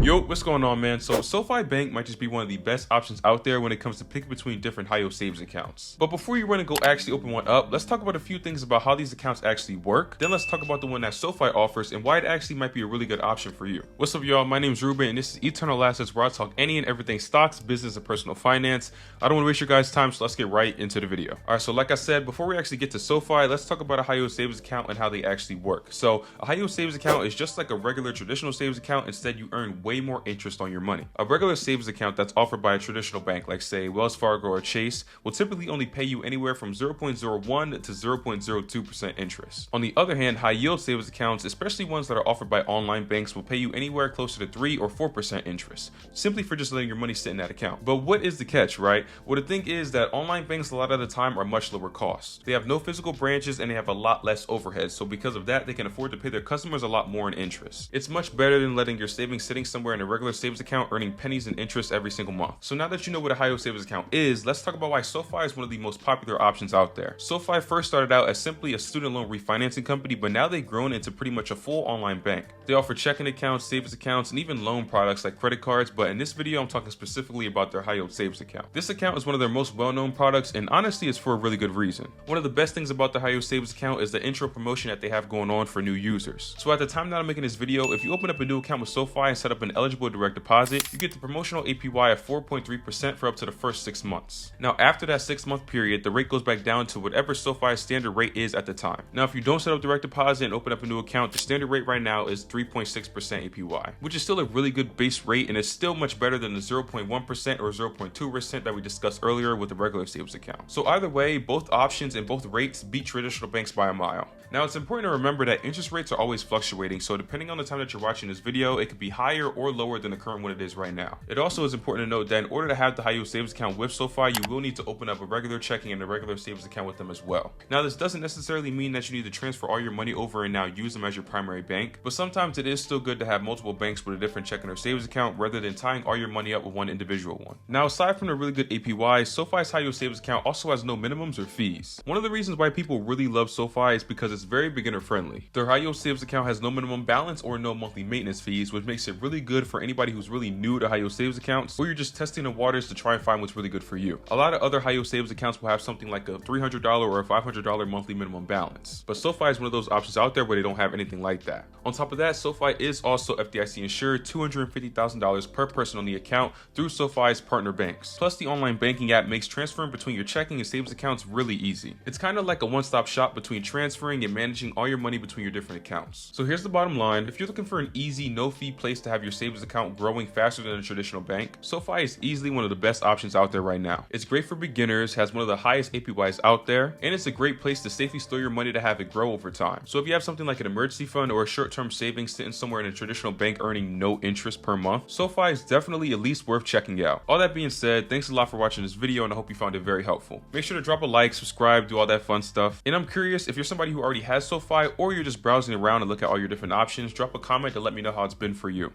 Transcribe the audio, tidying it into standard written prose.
Yo, what's going on, man? So SoFi Bank might just be one of the best options out there when it comes to picking between different high-yield savings accounts. But before you run and go actually open one up, let's talk about a few things about how these accounts actually work. Then let's talk about the one that SoFi offers and why it actually might be a really good option for you. What's up, y'all? My name's Ruben, and this is Eternal Assets, where I talk any and everything stocks, business, and personal finance. I don't want to waste your guys' time, so let's get right into the video. All right, so like I said, before we actually get to SoFi, let's talk about a high-yield savings account and how they actually work. So a high-yield savings account is just like a regular traditional savings account. Instead, you earn way more interest on your money. A regular savings account that's offered by a traditional bank like say Wells Fargo or Chase will typically only pay you anywhere from 0.01 to 0.02% interest. On the other hand, high yield savings accounts, especially ones that are offered by online banks, will pay you anywhere closer to 3 or 4% interest, simply for just letting your money sit in that account. But what is the catch, right? Well, the thing is that online banks a lot of the time are much lower cost. They have no physical branches and they have a lot less overhead, so because of that, they can afford to pay their customers a lot more in interest. It's much better than letting your savings sitting somewhere in a regular savings account earning pennies in interest every single month. So now that you know what a high yield savings account is, let's talk about why SoFi is one of the most popular options out there. SoFi first started out as simply a student loan refinancing company, but now they've grown into pretty much a full online bank. They offer checking accounts, savings accounts, and even loan products like credit cards, but in this video I'm talking specifically about their high yield savings account. This account is one of their most well-known products, and honestly it's for a really good reason. One of the best things about the high yield savings account is the intro promotion that they have going on for new users. So at the time that I'm making this video, if you open up a new account with SoFi and set up an eligible direct deposit, you get the promotional APY of 4.3% for up to the first 6 months. Now after that 6-month period, the rate goes back down to whatever SoFi's standard rate is at the time. Now if you don't set up direct deposit and open up a new account, the standard rate right now is 3.6% APY, which is still a really good base rate, and it's still much better than the 0.1% or 0.2% that we discussed earlier with the regular savings account. So either way, both options and both rates beat traditional banks by a mile. Now it's important to remember that interest rates are always fluctuating, so depending on the time that you're watching this video, it could be higher or lower than the current one it is right now. It also is important to note that in order to have the high yield savings account with SoFi, you will need to open up a regular checking and a regular savings account with them as well. Now this doesn't necessarily mean that you need to transfer all your money over and now use them as your primary bank, but sometimes it is still good to have multiple banks with a different checking or savings account rather than tying all your money up with one individual one. Now aside from the really good APY, SoFi's high yield savings account also has no minimums or fees. One of the reasons why people really love SoFi is because it's very beginner friendly. Their high yield savings account has no minimum balance or no monthly maintenance fees, which makes it really good for anybody who's really new to high yield savings accounts, or you're just testing the waters to try and find what's really good for you. A lot of other high yield savings accounts will have something like a $300 or a $500 monthly minimum balance, but SoFi is one of those options out there where they don't have anything like that. On top of that, SoFi is also FDIC insured, $250,000 per person on the account through SoFi's partner banks. Plus the online banking app makes transferring between your checking and savings accounts really easy. It's kind of like a one-stop shop between transferring and managing all your money between your different accounts. So here's the bottom line: if you're looking for an easy, no-fee place to have your savings account growing faster than a traditional bank, SoFi is easily one of the best options out there right now. It's great for beginners, has one of the highest APYs out there, and it's a great place to safely store your money to have it grow over time. So if you have something like an emergency fund or a short-term savings sitting somewhere in a traditional bank earning no interest per month, SoFi is definitely at least worth checking out. All that being said, thanks a lot for watching this video, and I hope you found it very helpful. Make sure to drop a like, subscribe, do all that fun stuff. And I'm curious, if you're somebody who already has SoFi or you're just browsing around and look at all your different options, drop a comment to let me know how it's been for you.